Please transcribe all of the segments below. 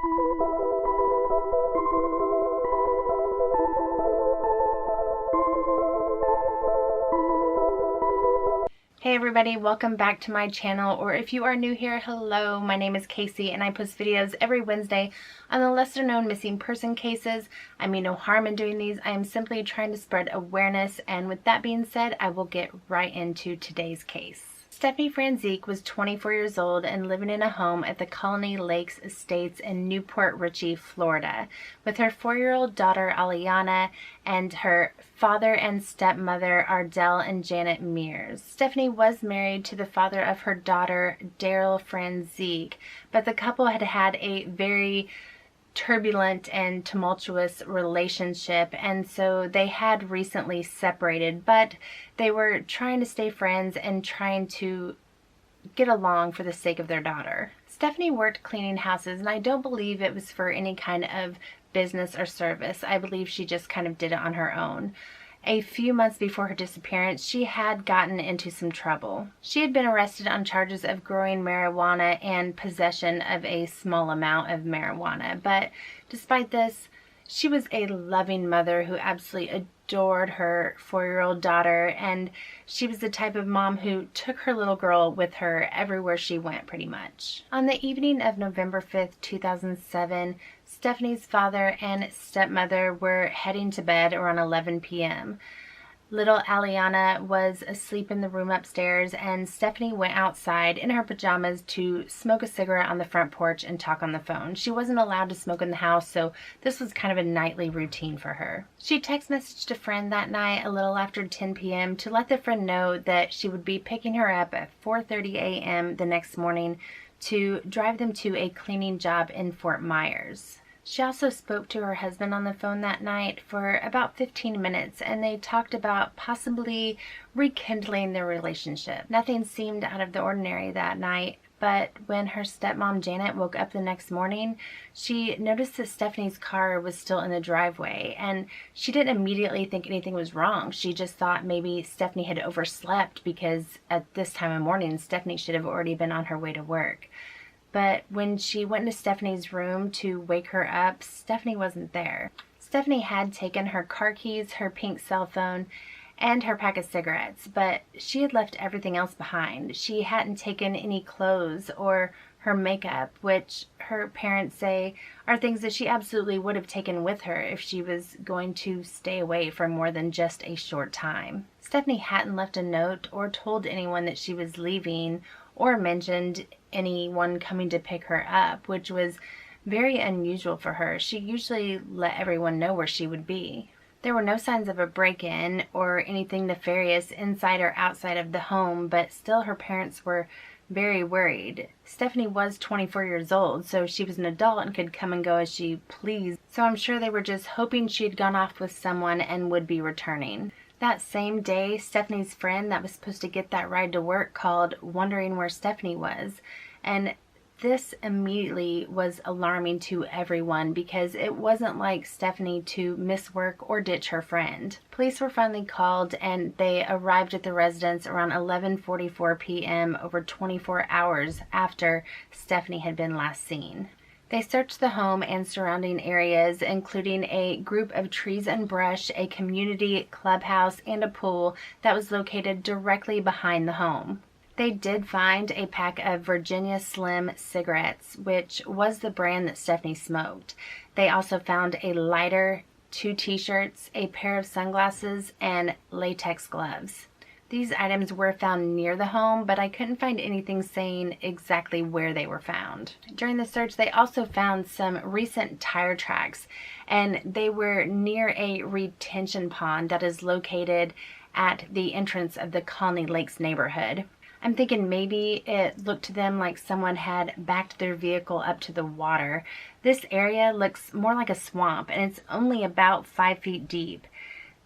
Hey everybody, welcome back to my channel, or if you are new here, hello, my name is Casey and I post videos every Wednesday on the lesser known missing person cases. I mean no harm in doing these, I am simply trying to spread awareness, and with that being said, I will get right into today's case. Stefanie Francique was 24 years old and living in a home at the Colony Lakes Estates in Newport Richey, Florida, with her 4-year-old daughter Aliana and her father and stepmother Ardell and Janet Mears. Stefanie was married to the father of her daughter Daryl Francique, but the couple had had a very turbulent and tumultuous relationship, and so they had recently separated, but they were trying to stay friends and trying to get along for the sake of their daughter. Stefanie worked cleaning houses, and I don't believe it was for any kind of business or service. I believe she just kind of did it on her own. A few months before her disappearance, she had gotten into some trouble. She had been arrested on charges of growing marijuana and possession of a small amount of marijuana, but despite this, she was a loving mother who absolutely adored her 4-year-old daughter, and she was the type of mom who took her little girl with her everywhere she went, pretty much. On the evening of November 5th, 2007, Stefanie's father and stepmother were heading to bed around 11 p.m. Little Aliana was asleep in the room upstairs, and Stefanie went outside in her pajamas to smoke a cigarette on the front porch and talk on the phone. She wasn't allowed to smoke in the house, so this was kind of a nightly routine for her. She text messaged a friend that night a little after 10 p.m. to let the friend know that she would be picking her up at 4:30 a.m. the next morning to drive them to a cleaning job in Fort Myers. She also spoke to her husband on the phone that night for about 15 minutes, and they talked about possibly rekindling their relationship. Nothing seemed out of the ordinary that night, but when her stepmom Janet woke up the next morning, she noticed that Stefanie's car was still in the driveway, and she didn't immediately think anything was wrong. She just thought maybe Stefanie had overslept, because at this time of morning, Stefanie should have already been on her way to work. But when she went into Stefanie's room to wake her up, Stefanie wasn't there. Stefanie had taken her car keys, her pink cell phone, and her pack of cigarettes, but she had left everything else behind. She hadn't taken any clothes or her makeup, which her parents say are things that she absolutely would have taken with her if she was going to stay away for more than just a short time. Stefanie hadn't left a note or told anyone that she was leaving, or mentioned anyone coming to pick her up, which was very unusual for her. She usually let everyone know where she would be. There were no signs of a break-in or anything nefarious inside or outside of the home, but still her parents were very worried. Stefanie was 24 years old, so she was an adult and could come and go as she pleased, so I'm sure they were just hoping she'd gone off with someone and would be returning. That same day, Stefanie's friend that was supposed to get that ride to work called, wondering where Stefanie was, and this immediately was alarming to everyone, because it wasn't like Stefanie to miss work or ditch her friend. Police were finally called, and they arrived at the residence around 11:44 p.m. over 24 hours after Stefanie had been last seen. They searched the home and surrounding areas, including a group of trees and brush, a community clubhouse, and a pool that was located directly behind the home. They did find a pack of Virginia Slim cigarettes, which was the brand that Stefanie smoked. They also found a lighter, 2 t-shirts, a pair of sunglasses, and latex gloves. These items were found near the home, but I couldn't find anything saying exactly where they were found. During the search, they also found some recent tire tracks, and they were near a retention pond that is located at the entrance of the Colony Lakes neighborhood. I'm thinking maybe it looked to them like someone had backed their vehicle up to the water. This area looks more like a swamp, and it's only about 5 feet deep.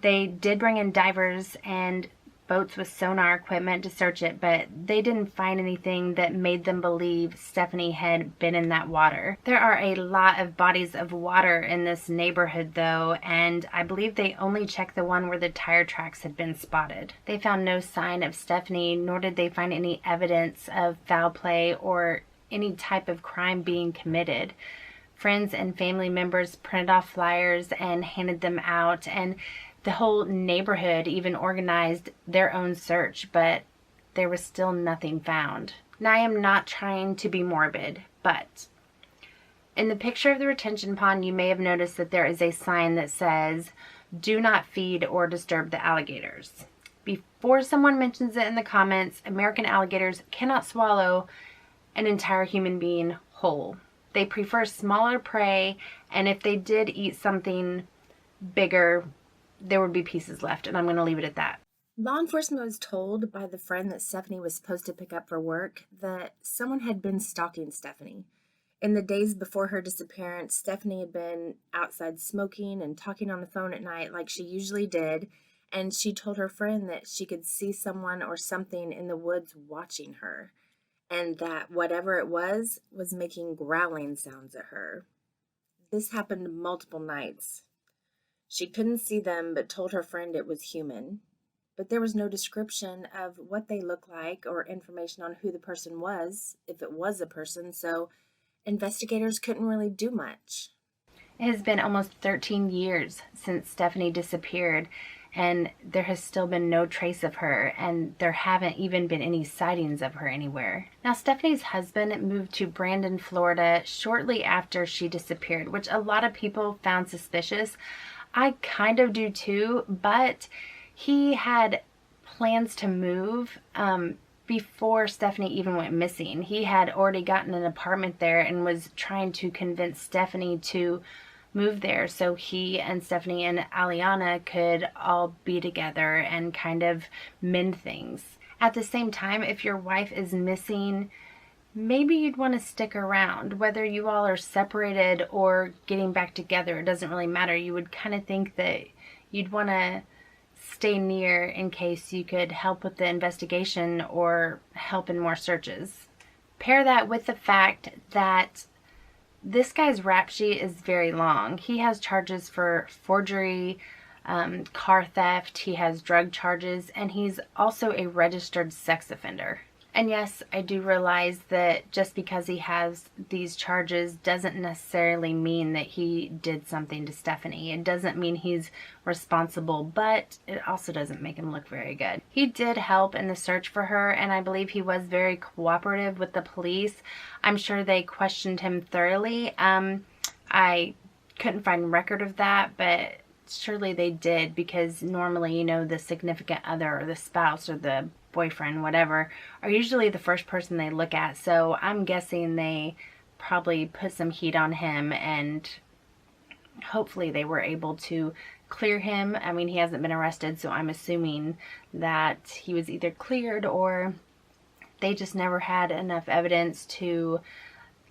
They did bring in divers and boats with sonar equipment to search it, but they didn't find anything that made them believe Stefanie had been in that water. There are a lot of bodies of water in this neighborhood though, and I believe they only checked the one where the tire tracks had been spotted. They found no sign of Stefanie, nor did they find any evidence of foul play or any type of crime being committed. Friends and family members printed off flyers and handed them out, and the whole neighborhood even organized their own search, but there was still nothing found. Now, I am not trying to be morbid, but in the picture of the retention pond, you may have noticed that there is a sign that says, "Do not feed or disturb the alligators." Before someone mentions it in the comments, American alligators cannot swallow an entire human being whole. They prefer smaller prey, and if they did eat something bigger, there would be pieces left, and I'm going to leave it at that. Law enforcement was told by the friend that Stefanie was supposed to pick up for work that someone had been stalking Stefanie. In the days before her disappearance, Stefanie had been outside smoking and talking on the phone at night like she usually did, and she told her friend that she could see someone or something in the woods watching her, and that whatever it was making growling sounds at her. This happened multiple nights. She couldn't see them, but told her friend it was human. But there was no description of what they looked like or information on who the person was, if it was a person, so investigators couldn't really do much. It has been almost 13 years since Stefanie disappeared, and there has still been no trace of her, and there haven't even been any sightings of her anywhere. Now, Stefanie's husband moved to Brandon, Florida shortly after she disappeared, which a lot of people found suspicious. I kind of do too, but he had plans to move before Stefanie even went missing. He had already gotten an apartment there and was trying to convince Stefanie to move there so he and Stefanie and Aliana could all be together and kind of mend things. At the same time, if your wife is missing, maybe you'd want to stick around. Whether you all are separated or getting back together, it doesn't really matter. You would kind of think that you'd want to stay near in case you could help with the investigation or help in more searches. Pair that with the fact that this guy's rap sheet is very long. He has charges for forgery, car theft, he has drug charges, and he's also a registered sex offender. And yes, I do realize that just because he has these charges doesn't necessarily mean that he did something to Stefanie. It doesn't mean he's responsible, but it also doesn't make him look very good. He did help in the search for her, and I believe he was very cooperative with the police. I'm sure they questioned him thoroughly. I couldn't find record of that, but surely they did, because normally, you know, the significant other or the spouse or the boyfriend, whatever, are usually the first person they look at. So I'm guessing they probably put some heat on him, and hopefully they were able to clear him. I mean, he hasn't been arrested, so I'm assuming that he was either cleared or they just never had enough evidence to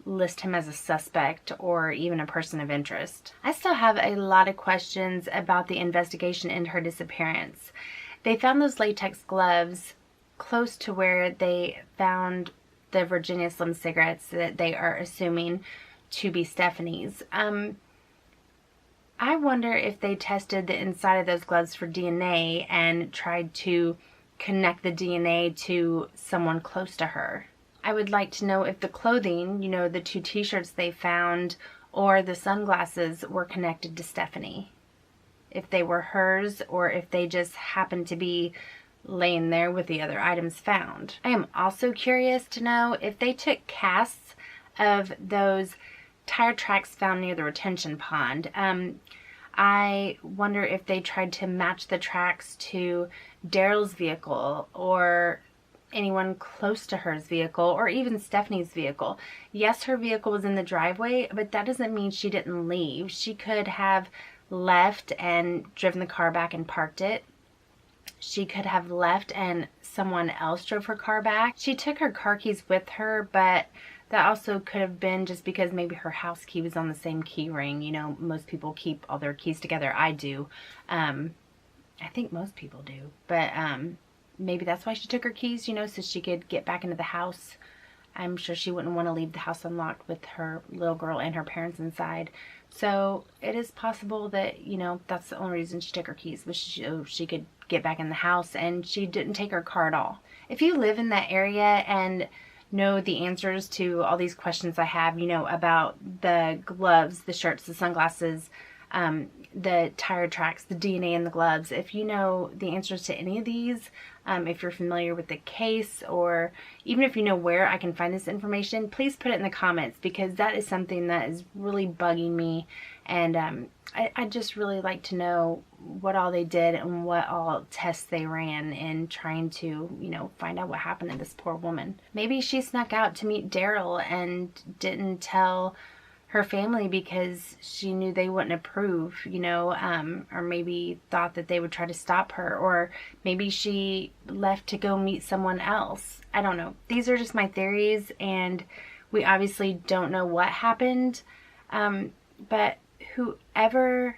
list him as a suspect or even a person of interest. I still have a lot of questions about the investigation into her disappearance. They found those latex gloves close to where they found the Virginia Slim cigarettes that they are assuming to be Stefanie's. I wonder if they tested the inside of those gloves for DNA and tried to connect the DNA to someone close to her. I would like to know if the clothing, you know, the 2 t-shirts they found or the sunglasses were connected to Stefanie. If they were hers or if they just happened to be laying there with the other items found. I am also curious to know if they took casts of those tire tracks found near the retention pond. I wonder if they tried to match the tracks to Daryl's vehicle or anyone close to her's vehicle or even Stefanie's vehicle. Yes, her vehicle was in the driveway, but that doesn't mean she didn't leave. She could have left and driven the car back and parked it. She could have left and someone else drove her car back. She took her car keys with her, but that also could have been just because maybe her house key was on the same key ring. You know, most people keep all their keys together. I do. I think most people do. But maybe that's why she took her keys, you know, so she could get back into the house. I'm sure she wouldn't want to leave the house unlocked with her little girl and her parents inside. So it is possible that, you know, that's the only reason she took her keys, was so she could get back in the house, and she didn't take her car at all. If you live in that area and know the answers to all these questions I have, you know, about the gloves, the shirts, the sunglasses, the tire tracks, the DNA in the gloves. If you know the answers to any of these, if you're familiar with the case, or even if you know where I can find this information, please put it in the comments, because that is something that is really bugging me. And I'd just really like to know what all they did and what all tests they ran in trying to, you know, find out what happened to this poor woman. Maybe she snuck out to meet Daryl and didn't tell her family because she knew they wouldn't approve, you know, or maybe thought that they would try to stop her, or maybe she left to go meet someone else. I don't know. These are just my theories, and we obviously don't know what happened, but whoever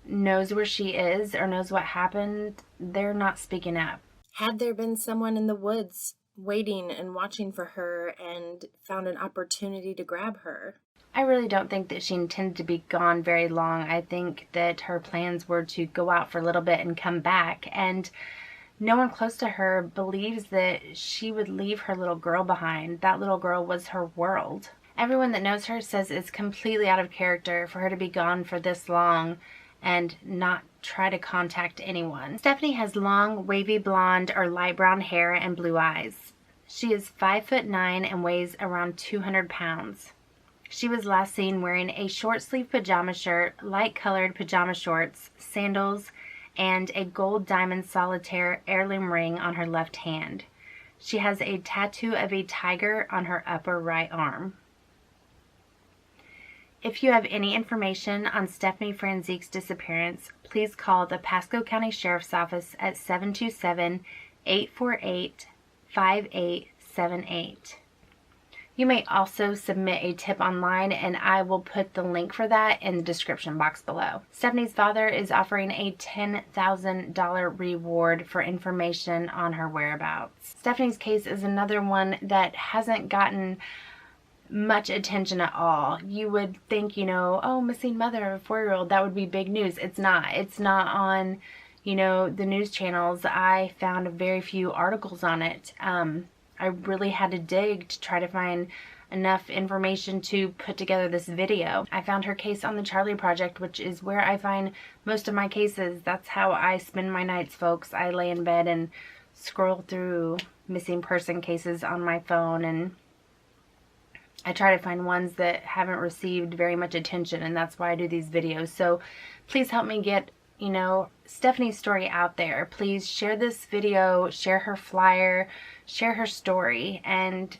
knows where she is or knows what happened, they're not speaking up. Had there been someone in the woods waiting and watching for her and found an opportunity to grab her? I really don't think that she intended to be gone very long. I think that her plans were to go out for a little bit and come back, and no one close to her believes that she would leave her little girl behind. That little girl was her world. Everyone that knows her says it's completely out of character for her to be gone for this long and not try to contact anyone. Stefanie has long, wavy blonde or light brown hair and blue eyes. She is 5'9" and weighs around 200 pounds. She was last seen wearing a short-sleeved pajama shirt, light-colored pajama shorts, sandals, and a gold diamond solitaire heirloom ring on her left hand. She has a tattoo of a tiger on her upper right arm. If you have any information on Stefanie Francique's disappearance, please call the Pasco County Sheriff's Office at 727-848-5878. You may also submit a tip online, and I will put the link for that in the description box below. Stefanie's father is offering a $10,000 reward for information on her whereabouts. Stefanie's case is another one that hasn't gotten much attention at all. You would think, you know, oh, missing mother of a 4-year-old, that would be big news. It's not. It's not on, you know, the news channels. I found very few articles on it. I really had to dig to try to find enough information to put together this video. I found her case on the Charlie Project, which is where I find most of my cases. That's how I spend my nights, folks. I lay in bed and scroll through missing person cases on my phone, and I try to find ones that haven't received very much attention, and that's why I do these videos. So please help me get, you know, Stefanie's story out there. Please share this video, share her flyer, share her story, and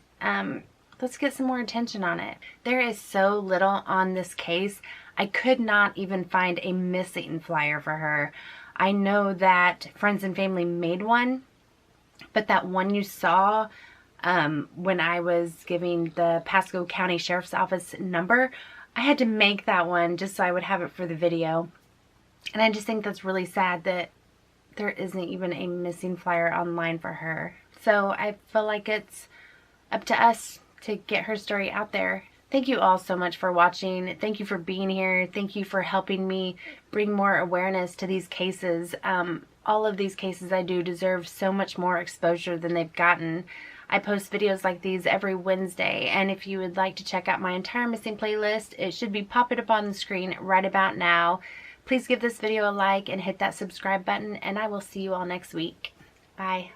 let's get some more attention on it. There is so little on this case. I could not even find a missing flyer for her. I know that friends and family made one, but that one you saw when I was giving the Pasco County Sheriff's Office number, I had to make that one just so I would have it for the video. And I just think that's really sad that there isn't even a missing flyer online for her. So I feel like it's up to us to get her story out there. Thank you all so much for watching. Thank you for being here. Thank you for helping me bring more awareness to these cases. All of these cases I do deserve so much more exposure than they've gotten. I post videos like these every Wednesday, and if you would like to check out my entire missing playlist, it should be popping up on the screen right about now. Please give this video a like and hit that subscribe button, and I will see you all next week. Bye.